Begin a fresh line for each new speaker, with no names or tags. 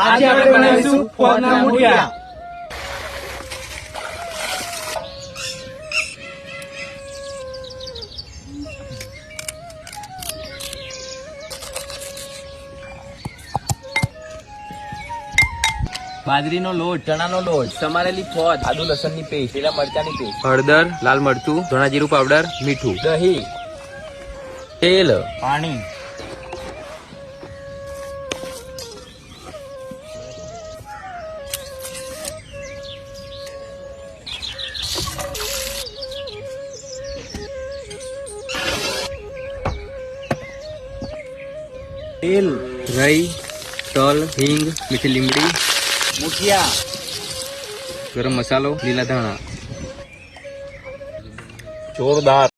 આજે આપણે બનાવીશું ફોરના મુઠિયા.
બાજરીનો લોટ, ચણાનો લોટ, સમારેલી ફોજ, આદુ લસણની પેસ્ટ, લીલા મરચાની પેસ્ટ,
હળદર, લાલ મરચું, ધણા જીરું પાવડર, મીઠું,
દહીં, તેલ,
પાણી, તેલ,
રાઈ, તલ, હિંગ, મીઠી લીમડી,
મુઠિયા,
ગરમ મસાલો, લીલા ધાણા.
જોરદાર.